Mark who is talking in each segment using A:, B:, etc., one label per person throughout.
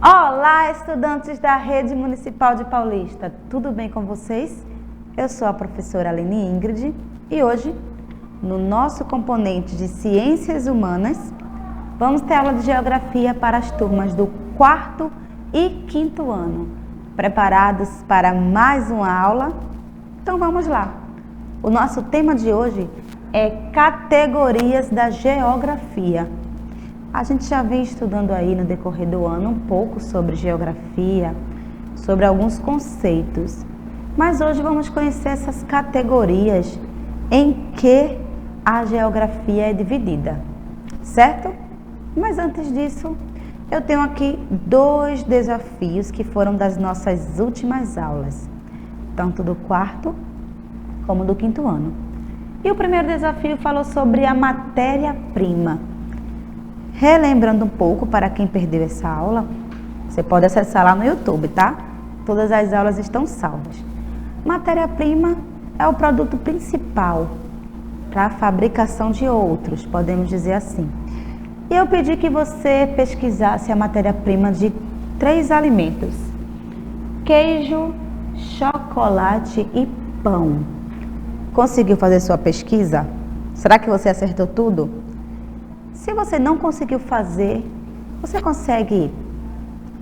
A: Olá, estudantes da Rede Municipal de Paulista, tudo bem com vocês? Eu sou a professora Aline Ingrid e hoje, no nosso componente de Ciências Humanas, vamos ter aula de Geografia para as turmas do 4º e 5º ano. Preparados para mais uma aula? Então vamos lá! O nosso tema de hoje é categorias da geografia. A gente já vem estudando aí no decorrer do ano um pouco sobre geografia, sobre alguns conceitos, mas hoje vamos conhecer essas categorias em que a geografia é dividida, certo? Mas antes disso, eu tenho aqui 2 desafios que foram das nossas últimas aulas, tanto do 4º como do 5º ano. E o primeiro desafio falou sobre a matéria-prima. Relembrando um pouco, para quem perdeu essa aula, você pode acessar lá no YouTube, tá? Todas as aulas estão salvas. Matéria-prima é o produto principal para a fabricação de outros, podemos dizer assim. E eu pedi que você pesquisasse a matéria-prima de 3 alimentos: queijo, chocolate e pão. Conseguiu fazer sua pesquisa? Será que você acertou tudo? Se você não conseguiu fazer, você consegue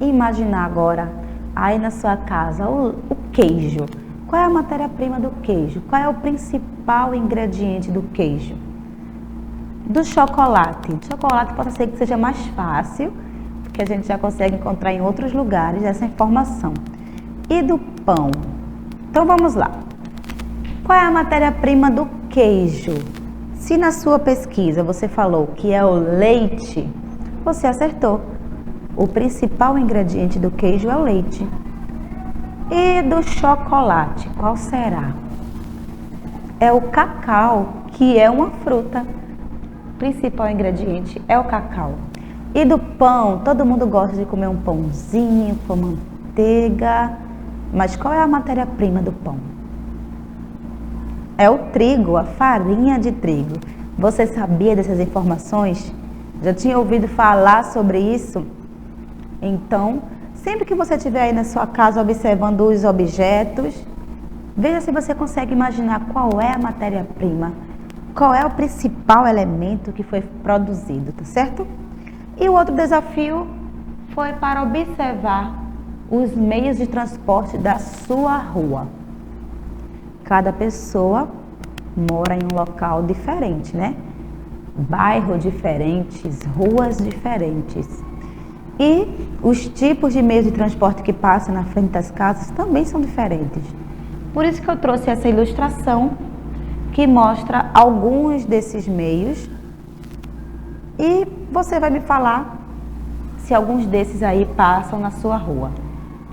A: imaginar agora, aí na sua casa, o queijo. Qual é a matéria-prima do queijo? Qual é o principal ingrediente do queijo? Do chocolate. O chocolate pode ser que seja mais fácil, porque a gente já consegue encontrar em outros lugares essa informação. E do pão? Então vamos lá. Qual é a matéria-prima do queijo? Se na sua pesquisa você falou que é o leite, você acertou. O principal ingrediente do queijo é o leite. E do chocolate, qual será? É o cacau, que é uma fruta. O principal ingrediente é o cacau. E do pão, todo mundo gosta de comer um pãozinho com manteiga. Mas qual é a matéria-prima do pão? É o trigo, a farinha de trigo. Você sabia dessas informações? Já tinha ouvido falar sobre isso? Então, sempre que você estiver aí na sua casa observando os objetos, veja se você consegue imaginar qual é a matéria-prima, qual é o principal elemento que foi produzido, tá certo? E o outro desafio foi para observar os meios de transporte da sua rua. Cada pessoa mora em um local diferente, né? Bairros diferentes, ruas diferentes. E os tipos de meios de transporte que passam na frente das casas também são diferentes. Por isso que eu trouxe essa ilustração que mostra alguns desses meios. E você vai me falar se alguns desses aí passam na sua rua.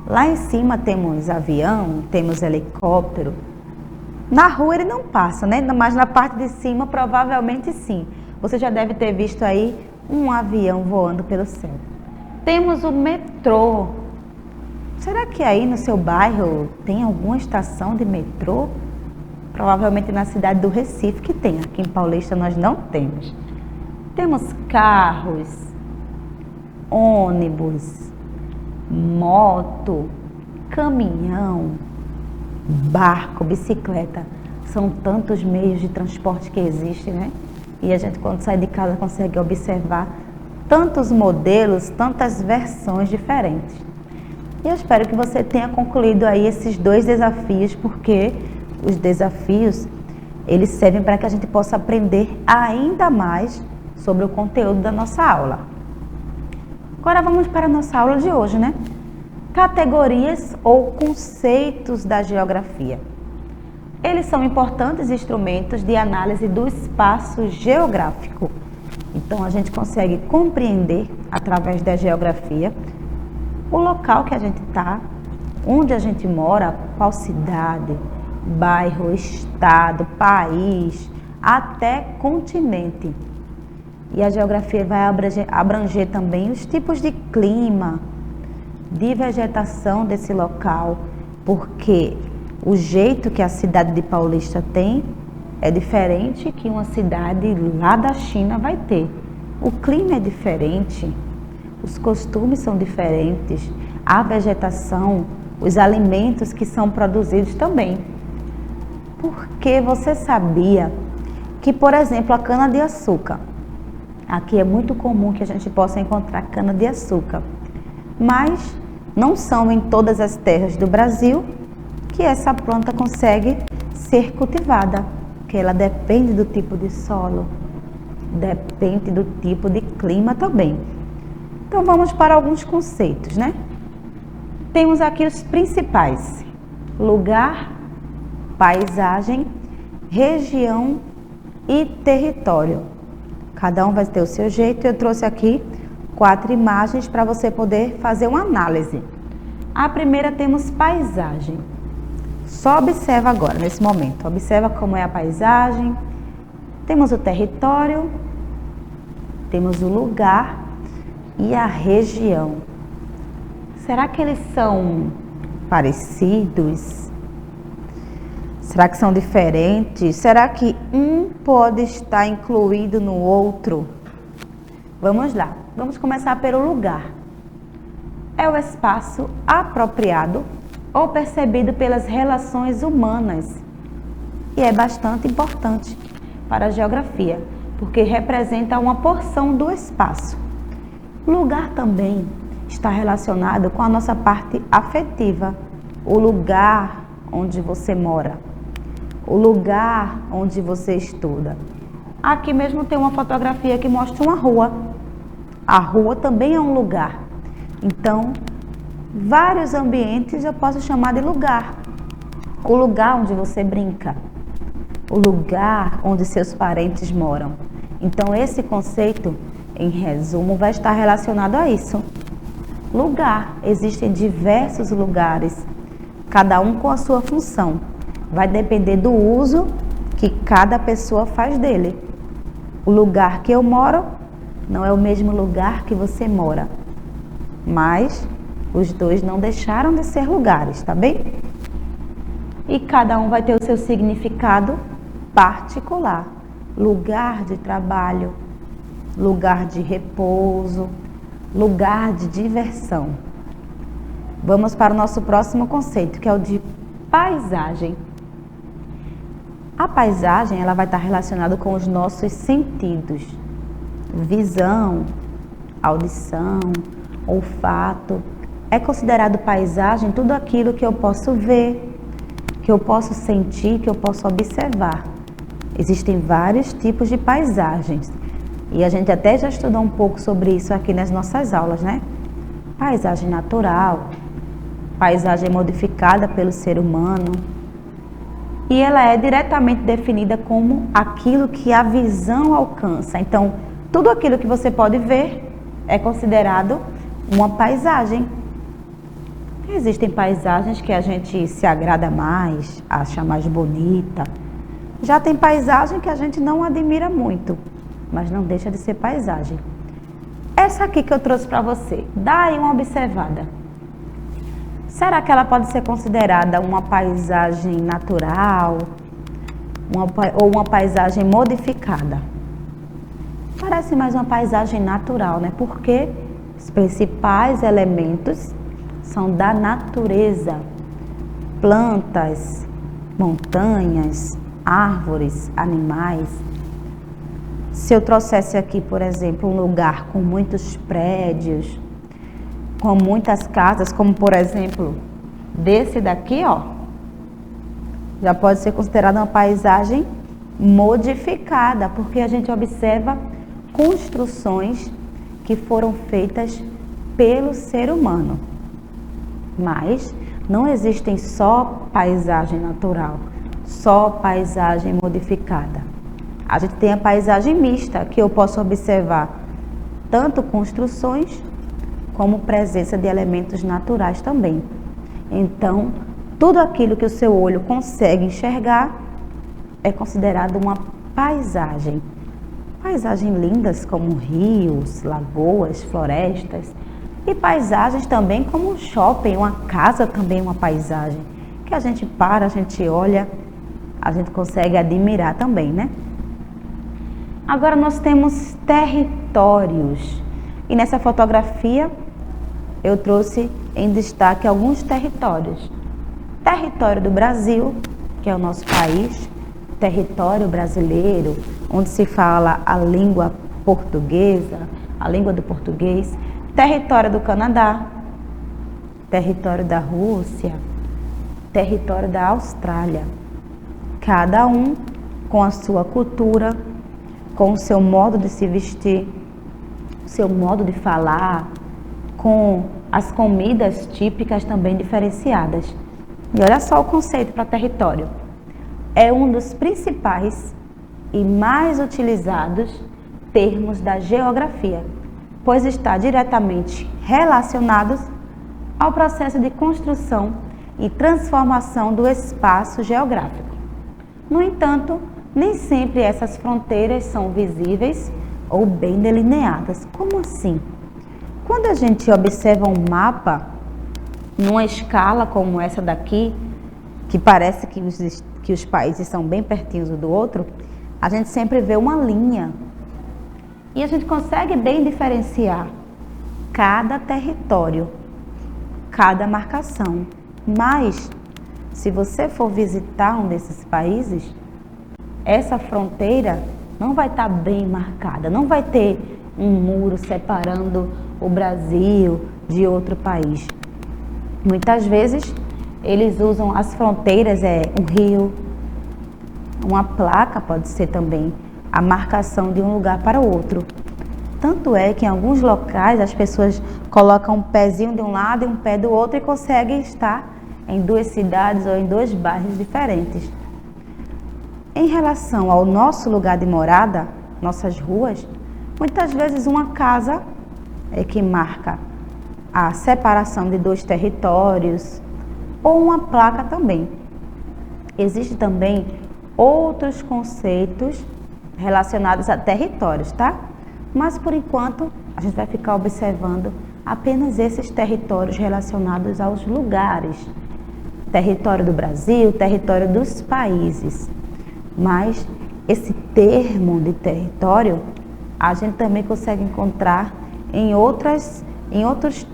A: Lá em cima temos avião, temos helicóptero. Na rua ele não passa, né? Mas na parte de cima provavelmente sim. Você já deve ter visto aí um avião voando pelo céu. Temos o metrô. Será que aí no seu bairro tem alguma estação de metrô? Provavelmente na cidade do Recife que tem. Aqui em Paulista nós não temos. Temos carros, ônibus, moto, caminhão, barco, bicicleta. São tantos meios de transporte que existem, né? E a gente, quando sai de casa, consegue observar tantos modelos, tantas versões diferentes. E eu espero que você tenha concluído aí esses 2 desafios, porque os desafios, eles servem para que a gente possa aprender ainda mais sobre o conteúdo da nossa aula. Agora vamos para a nossa aula de hoje, né? Categorias ou conceitos da geografia. Eles são importantes instrumentos de análise do espaço geográfico. Então, a gente consegue compreender, através da geografia, o local que a gente está, onde a gente mora, qual cidade, bairro, estado, país, até continente. E a geografia vai abranger também os tipos de clima, de vegetação desse local, porque o jeito que a cidade de Paulista tem é diferente que uma cidade lá da China vai ter. O clima é diferente, os costumes são diferentes, a vegetação, os alimentos que são produzidos também. Porque você sabia que, por exemplo, a cana-de-açúcar, aqui é muito comum que a gente possa encontrar cana-de-açúcar, mas não são em todas as terras do Brasil que essa planta consegue ser cultivada, porque ela depende do tipo de solo, depende do tipo de clima também. Então vamos para alguns conceitos, né? Temos aqui os principais: lugar, paisagem, região e território. Cada um vai ter o seu jeito. Eu trouxe aqui 4 imagens para você poder fazer uma análise. A primeira temos paisagem. Só observa agora, nesse momento. Observa como é a paisagem. Temos o território, temos o lugar e a região. Será que eles são parecidos? Será que são diferentes? Será que um pode estar incluído no outro? Vamos lá. Vamos começar pelo lugar. É o espaço apropriado ou percebido pelas relações humanas. E é bastante importante para a geografia, porque representa uma porção do espaço. Lugar também está relacionado com a nossa parte afetiva, o lugar onde você mora, o lugar onde você estuda. Aqui mesmo tem uma fotografia que mostra uma rua. A rua também é um lugar. Então, vários ambientes eu posso chamar de lugar. O lugar onde você brinca, o lugar onde seus parentes moram. Então, esse conceito, em resumo, vai estar relacionado a isso. Lugar. Existem diversos lugares, cada um com a sua função. Vai depender do uso que cada pessoa faz dele. O lugar que eu moro não é o mesmo lugar que você mora, mas os dois não deixaram de ser lugares, tá bem? E cada um vai ter o seu significado particular. Lugar de trabalho, lugar de repouso, lugar de diversão. Vamos para o nosso próximo conceito, que é o de paisagem. A paisagem, ela vai estar relacionada com os nossos sentidos. Visão, audição, olfato. É considerado paisagem tudo aquilo que eu posso ver, que eu posso sentir, que eu posso observar. Existem vários tipos de paisagens. E a gente até já estudou um pouco sobre isso aqui nas nossas aulas, né? Paisagem natural, paisagem modificada pelo ser humano. E ela é diretamente definida como aquilo que a visão alcança. Então, tudo aquilo que você pode ver é considerado uma paisagem. Existem paisagens que a gente se agrada mais, acha mais bonita. Já tem paisagem que a gente não admira muito, mas não deixa de ser paisagem. Essa aqui que eu trouxe para você, dá aí uma observada. Será que ela pode ser considerada uma paisagem natural ou uma paisagem modificada? Parece mais uma paisagem natural, né? Porque os principais elementos são da natureza. Plantas, montanhas, árvores, animais. Se eu trouxesse aqui, por exemplo, um lugar com muitos prédios, com muitas casas, como por exemplo, desse daqui, ó, já pode ser considerada uma paisagem modificada, porque a gente observa construções que foram feitas pelo ser humano. Mas não existem só paisagem natural, só paisagem modificada. A gente tem a paisagem mista, que eu posso observar tanto construções como presença de elementos naturais também. Então, tudo aquilo que o seu olho consegue enxergar é considerado uma paisagem. Paisagens lindas como rios, lagoas, florestas, e paisagens também como um shopping, uma casa também é uma paisagem, que a gente para, a gente olha, a gente consegue admirar também, né? Agora nós temos territórios. E nessa fotografia eu trouxe em destaque alguns territórios. Território do Brasil, que é o nosso país, território brasileiro, onde se fala a língua portuguesa, a língua do português, território do Canadá, território da Rússia, território da Austrália. Cada um com a sua cultura, com o seu modo de se vestir, seu modo de falar, com as comidas típicas também diferenciadas. E olha só o conceito para território. É um dos principais e mais utilizados termos da geografia, pois está diretamente relacionado ao processo de construção e transformação do espaço geográfico. No entanto, nem sempre essas fronteiras são visíveis ou bem delineadas. Como assim? Quando a gente observa um mapa, numa escala como essa daqui, que parece que os países são bem pertinhos um do outro, a gente sempre vê uma linha. E a gente consegue bem diferenciar cada território, cada marcação. Mas, se você for visitar um desses países, essa fronteira não vai estar bem marcada, não vai ter um muro separando o Brasil de outro país. Muitas vezes, eles usam as fronteiras, um rio, uma placa pode ser também a marcação de um lugar para o outro. Tanto é que em alguns locais as pessoas colocam um pezinho de um lado e um pé do outro e conseguem estar em duas cidades ou em dois bairros diferentes. Em relação ao nosso lugar de morada, nossas ruas, muitas vezes uma casa é que marca a separação de dois territórios ou uma placa também. Existem também outros conceitos relacionados a territórios, tá? Mas por enquanto a gente vai ficar observando apenas esses territórios relacionados aos lugares. Território do Brasil, território dos países. Mas esse termo de território a gente também consegue encontrar em outros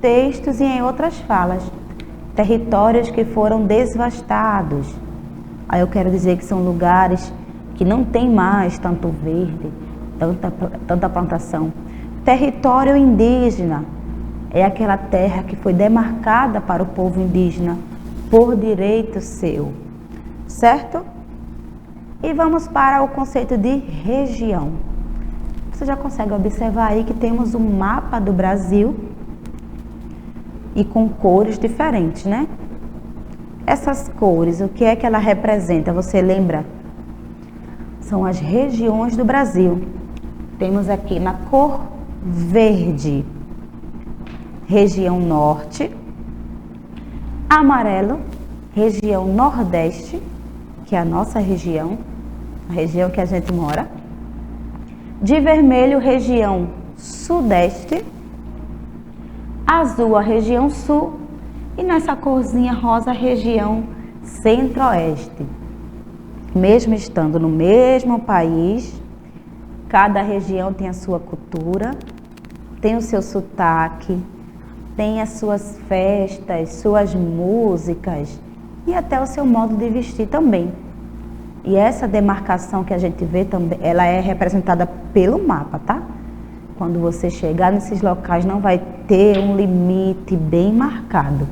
A: textos e em outras falas. Territórios que foram devastados. Aí eu quero dizer que são lugares que não tem mais tanto verde, tanta plantação. Território indígena é aquela terra que foi demarcada para o povo indígena por direito seu, certo? E vamos para o conceito de região. Você já consegue observar aí que temos um mapa do Brasil e com cores diferentes, né? Essas cores, o que é que ela representa? Você lembra? São as regiões do Brasil. Temos aqui na cor verde, região norte, amarelo, região nordeste, que é a nossa região, a região que a gente mora, de vermelho, região sudeste, azul, a região sul, e nessa corzinha rosa, região centro-oeste. Mesmo estando no mesmo país, cada região tem a sua cultura, tem o seu sotaque, tem as suas festas, suas músicas e até o seu modo de vestir também. E essa demarcação que a gente vê também, ela é representada pelo mapa, tá? Quando você chegar nesses locais não vai ter um limite bem marcado.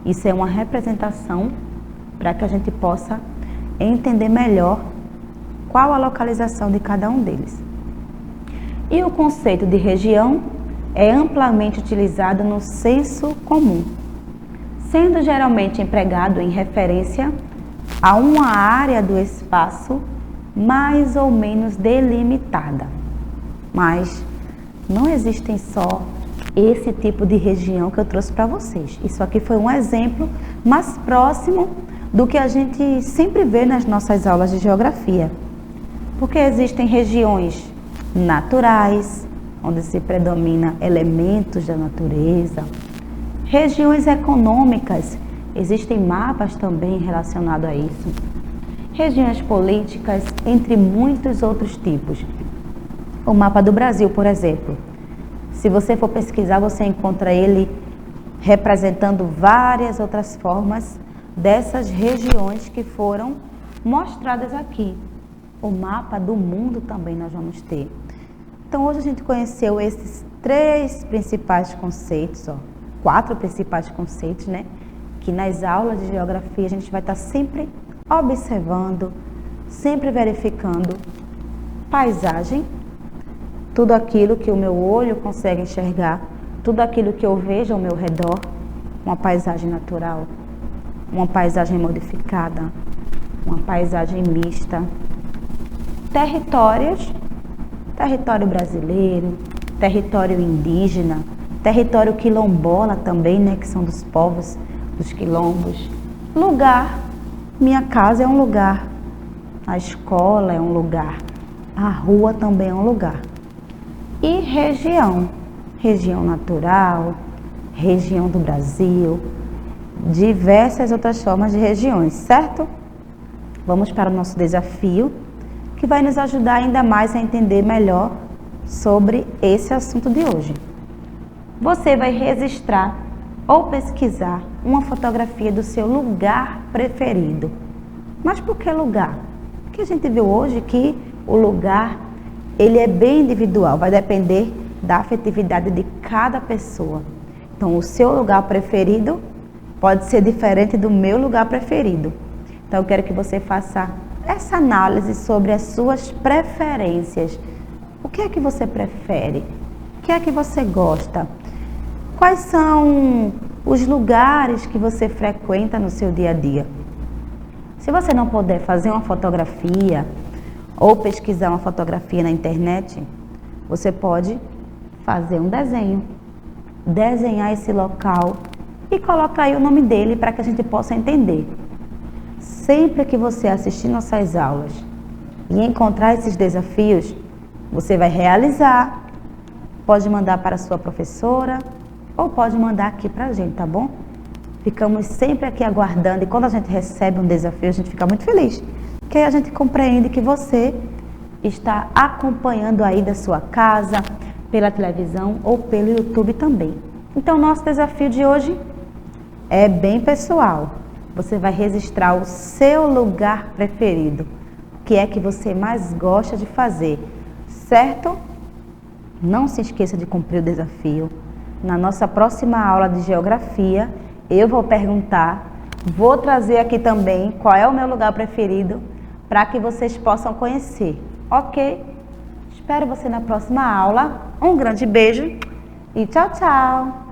A: Isso é uma representação para que a gente possa entender melhor qual a localização de cada um deles. E o conceito de região é amplamente utilizado no senso comum, sendo geralmente empregado em referência a uma área do espaço mais ou menos delimitada. Mas não existem só esse tipo de região que eu trouxe para vocês. Isso aqui foi um exemplo mais próximo do que a gente sempre vê nas nossas aulas de geografia. Porque existem regiões naturais, onde se predomina elementos da natureza. Regiões econômicas, existem mapas também relacionados a isso. Regiões políticas, entre muitos outros tipos. O mapa do Brasil, por exemplo, Se você for pesquisar, você encontra ele representando várias outras formas dessas regiões que foram mostradas aqui. O mapa do mundo também nós vamos ter. Então hoje a gente conheceu esses 3 principais conceitos, 4 principais conceitos, né? Que nas aulas de geografia a gente vai estar sempre observando, sempre verificando paisagem, tudo aquilo que o meu olho consegue enxergar, tudo aquilo que eu vejo ao meu redor, uma paisagem natural, uma paisagem modificada, uma paisagem mista, territórios, território brasileiro, território indígena, território quilombola também, né, que são dos povos, dos quilombos, lugar, minha casa é um lugar, a escola é um lugar, a rua também é um lugar. E região, região natural, região do Brasil, diversas outras formas de regiões, certo? Vamos para o nosso desafio, que vai nos ajudar ainda mais a entender melhor sobre esse assunto de hoje. Você vai registrar ou pesquisar uma fotografia do seu lugar preferido. Mas por que lugar? Porque a gente viu hoje que o lugar, ele é bem individual, vai depender da afetividade de cada pessoa. Então, o seu lugar preferido pode ser diferente do meu lugar preferido. Então, eu quero que você faça essa análise sobre as suas preferências. O que é que você prefere? O que é que você gosta? Quais são os lugares que você frequenta no seu dia a dia? Se você não puder fazer uma fotografia ou pesquisar uma fotografia na internet, você pode fazer um desenho, desenhar esse local e colocar aí o nome dele para que a gente possa entender. Sempre que você assistir nossas aulas e encontrar esses desafios, você vai realizar, pode mandar para a sua professora ou pode mandar aqui para a gente, tá bom? Ficamos sempre aqui aguardando e quando a gente recebe um desafio, a gente fica muito feliz, porque aí a gente compreende que você está acompanhando aí da sua casa, pela televisão ou pelo YouTube também. Então, nosso desafio de hoje é bem pessoal. Você vai registrar o seu lugar preferido, o que é que você mais gosta de fazer, certo? Não se esqueça de cumprir o desafio. Na nossa próxima aula de geografia, eu vou perguntar, vou trazer aqui também qual é o meu lugar preferido para que vocês possam conhecer, ok? Espero você na próxima aula. Um grande beijo e tchau, tchau!